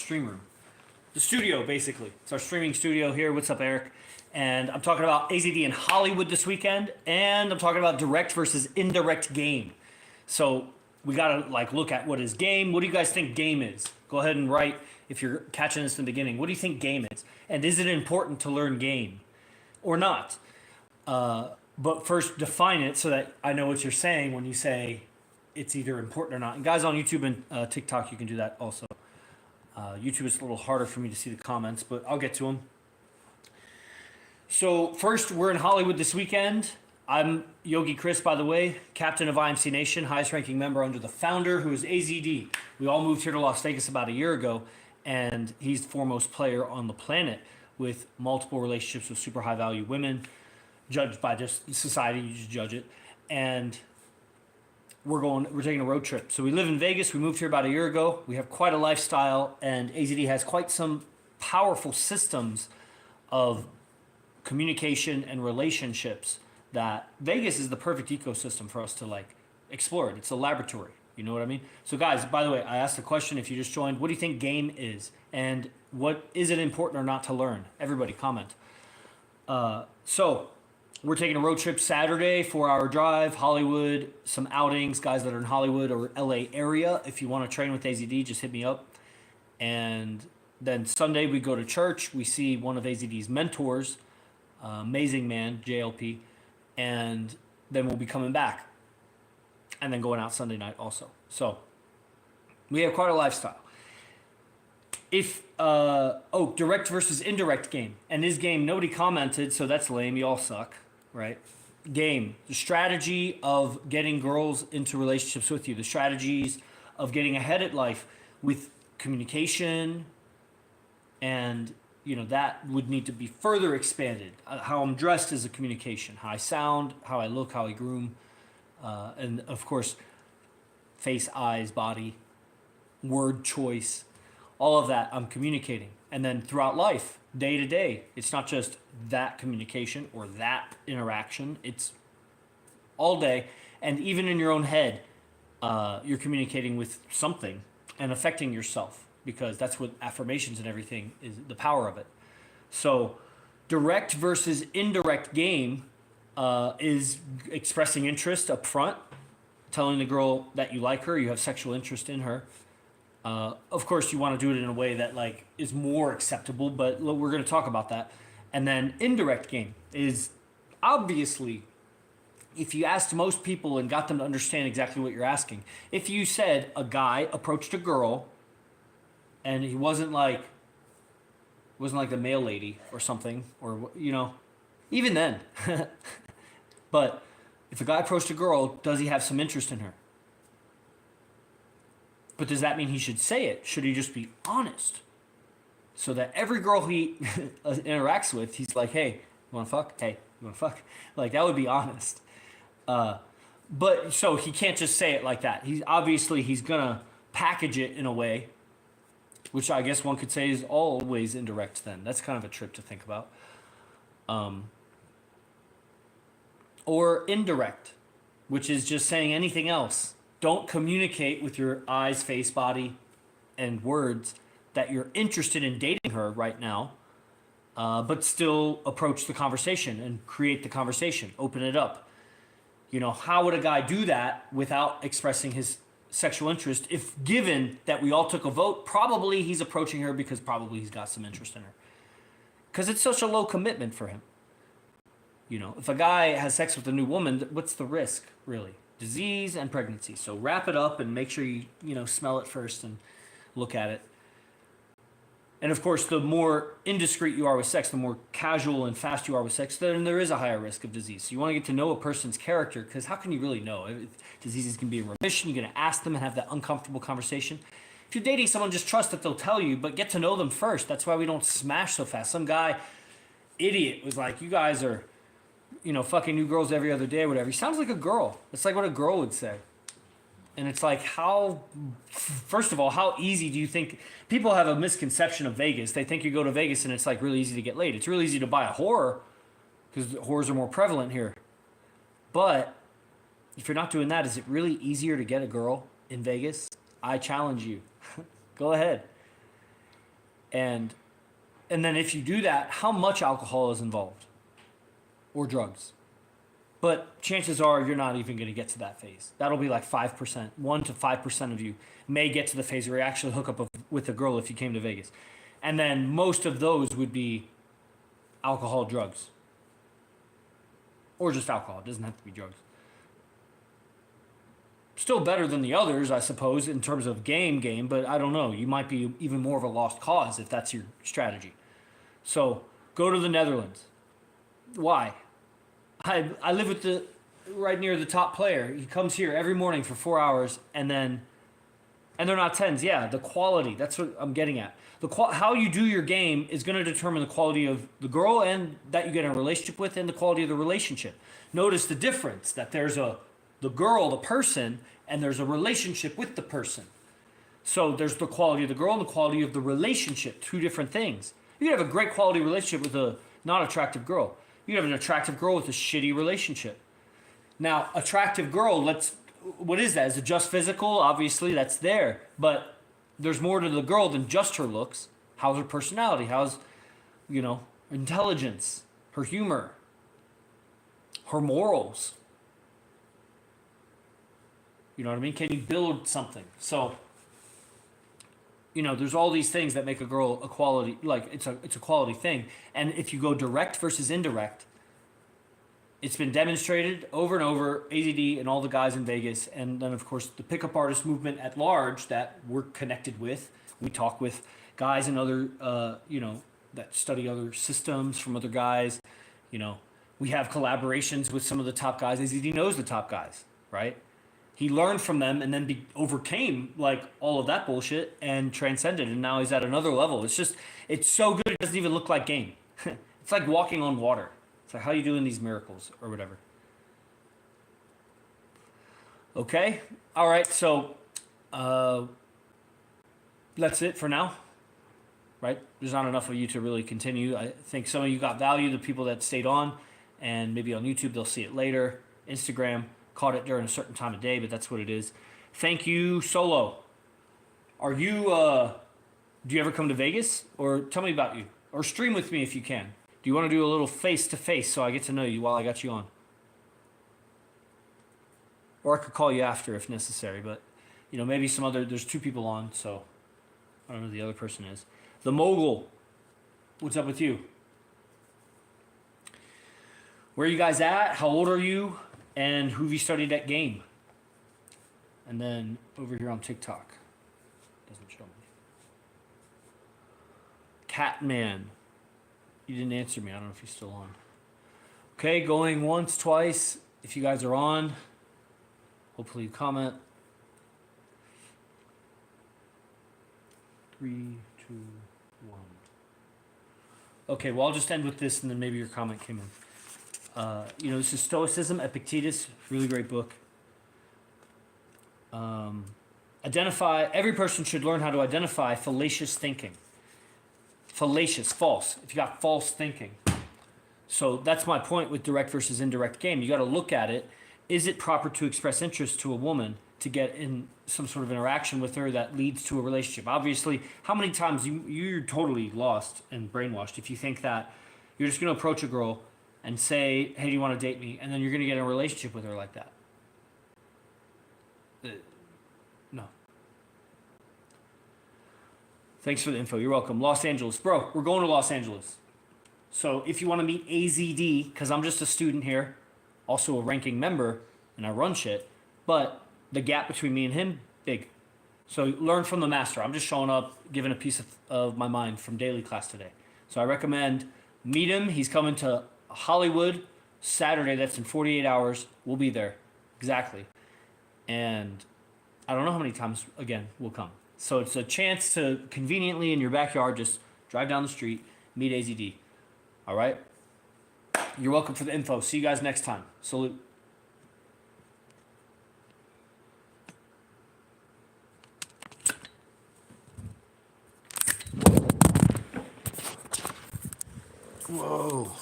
stream room. The studio, basically. It's our streaming studio here. What's up, Eric? And I'm talking about AZD in Hollywood this weekend, and I'm talking about direct versus indirect game. So we gotta look at what is game. What do you guys think game is? Go ahead and write if you're catching this in the beginning. What do you think game is? And is it important to learn game or not? But first define it so that I know what you're saying when you say it's either important or not. And guys on YouTube and TikTok, you can do that also. YouTube is a little harder for me to see the comments, but I'll get to them. So first, we're in Hollywood this weekend. I'm Yogi Chris, by the way, captain of IMC Nation, highest ranking member under the founder, who is AZD. We all moved here to Las Vegas about a year ago, and he's the foremost player on the planet with multiple relationships with super high value women, judged by just society, you just judge it. And we're taking a road trip. So we live in Vegas. We moved here about a year ago. We have quite a lifestyle, and AZD has quite some powerful systems of communication and relationships that Vegas is the perfect ecosystem for us to explore it. It's a laboratory. You know what I mean? So guys, by the way, I asked the question if you just joined, what do you think game is? And what is it important or not to learn? Everybody comment. So we're taking a road trip Saturday, 4-hour drive, Hollywood, some outings, guys that are in Hollywood or LA area. If you want to train with AZD, just hit me up. And then Sunday we go to church. We see one of AZD's mentors, amazing man, JLP. And then we'll be coming back. And then going out Sunday night also. So we have quite a lifestyle. If direct versus indirect game. And this game, nobody commented, so that's lame. You all suck, right? Game, the strategy of getting girls into relationships with you, the strategies of getting ahead at life with communication, and that would need to be further expanded. How I'm dressed is a communication. How I sound, how I look, how I groom, and of course, face, eyes, body, word choice. All of that I'm communicating. And then throughout life, day to day, it's not just that communication or that interaction. It's all day. And even in your own head, you're communicating with something and affecting yourself, because that's what affirmations and everything is, the power of it. So direct versus indirect game is expressing interest up front, telling the girl that you like her, you have sexual interest in her. Of course, you want to do it in a way that is more acceptable, but we're going to talk about that. And then indirect game is obviously, if you asked most people and got them to understand exactly what you're asking, if you said a guy approached a girl and he wasn't like the mail lady or something, or even then, but if a guy approached a girl, does he have some interest in her? But does that mean he should say it? Should he just be honest? So that every girl he interacts with, he's like, hey, you want to fuck? Hey, you want to fuck? That would be honest. But so he can't just say it like that. He's going to package it in a way, which I guess one could say is always indirect then. That's kind of a trip to think about. Or indirect, which is just saying anything else. Don't communicate with your eyes, face, body, and words that you're interested in dating her right now, but still approach the conversation and create the conversation, open it up. How would a guy do that without expressing his sexual interest? If given that we all took a vote, probably he's approaching her because probably he's got some interest in her. Because it's such a low commitment for him. If a guy has sex with a new woman, what's the risk, really? Disease and pregnancy. So wrap it up and make sure you smell it first and look at it. And of course, the more indiscreet you are with sex, the more casual and fast you are with sex, then there is a higher risk of disease. So you want to get to know a person's character, because how can you really know? If diseases can be in remission, you're going to ask them and have that uncomfortable conversation. If you're dating someone, just trust that they'll tell you, but get to know them first. That's why we don't smash so fast. Some guy, idiot, was like, you guys are fucking new girls every other day or whatever. He sounds like a girl. It's like what a girl would say. And it's like, first of all, how easy do you think, people have a misconception of Vegas. They think you go to Vegas and it's really easy to get laid. It's really easy to buy a whore because whores are more prevalent here. But if you're not doing that, is it really easier to get a girl in Vegas? I challenge you. Go ahead. And and then if you do that, how much alcohol is involved or drugs? But chances are you're not even going to get to that phase. That'll be like 5%. 1 to 5% of you may get to the phase where you actually hook up with a girl if you came to Vegas. And then most of those would be alcohol, drugs, or just alcohol. It doesn't have to be drugs. Still better than the others, I suppose, in terms of game, but I don't know. You might be even more of a lost cause if that's your strategy. So go to the Netherlands. Why? I live with the right near the top player. He comes here every morning for 4 hours, and they're not tens. Yeah, the quality. That's what I'm getting at. How you do your game is going to determine the quality of the girl and that you get in a relationship with, and the quality of the relationship. Notice the difference that there's the girl, the person, and there's a relationship with the person. So there's the quality of the girl and the quality of the relationship. Two different things. You can have a great quality relationship with a not attractive girl. You can have an attractive girl with a shitty relationship. Now, attractive girl, what is that? Is it just physical? Obviously, that's there. But there's more to the girl than just her looks. How's her personality? How's, intelligence, her humor, her morals? You know what I mean? Can you build something? So, there's all these things that make a girl a quality, like it's a quality thing. And if you go direct versus indirect, it's been demonstrated over and over, AZD and all the guys in Vegas, and then of course the pickup artist movement at large that we're connected with. We talk with guys and other, that study other systems from other guys. We have collaborations with some of the top guys. AZD knows the top guys, right? He learned from them and then overcame like all of that bullshit and transcended, and now he's at another level. It's so good it doesn't even look like game. It's like walking on water. It's like, how are you doing these miracles or whatever? Okay, all right. So that's it for now, right? There's not enough of you to really continue. I think some of you got value. The people that stayed on, and maybe on YouTube they'll see it later. Instagram. Caught it during a certain time of day, but that's what it is. Thank you, Solo. Are you, do you ever come to Vegas? Or tell me about you. Or stream with me if you can. Do you want to do a little face-to-face so I get to know you while I got you on? Or I could call you after if necessary, but, maybe there's two people on, so I don't know who the other person is. The Mogul, what's up with you? Where are you guys at? How old are you? And who have you studied that game? And then over here on TikTok. Doesn't show me. Catman. You didn't answer me. I don't know if he's still on. Okay, going once, twice. If you guys are on, hopefully you comment. 3, 2, 1. Okay, well, I'll just end with this and then maybe your comment came in. This is Stoicism, Epictetus, really great book. Every person should learn how to identify fallacious thinking. Fallacious, false. If you got false thinking. So that's my point with direct versus indirect game. You got to look at it. Is it proper to express interest to a woman to get in some sort of interaction with her that leads to a relationship? Obviously, how many times you're totally lost and brainwashed if you think that you're just going to approach a girl and say, hey, do you want to date me? And then you're going to get in a relationship with her like that. No. Thanks for the info. You're welcome. Los Angeles. Bro, we're going to Los Angeles. So if you want to meet AZD, because I'm just a student here, also a ranking member, and I run shit, but the gap between me and him, big. So learn from the master. I'm just showing up, giving a piece of my mind from daily class today. So I recommend meet him. He's coming to Hollywood Saturday. That's in 48 hours. We'll be there. Exactly. And I don't know how many times, again, we'll come. So it's a chance to conveniently in your backyard just drive down the street, meet AZD. All right? You're welcome for the info. See you guys next time. Salute. Whoa.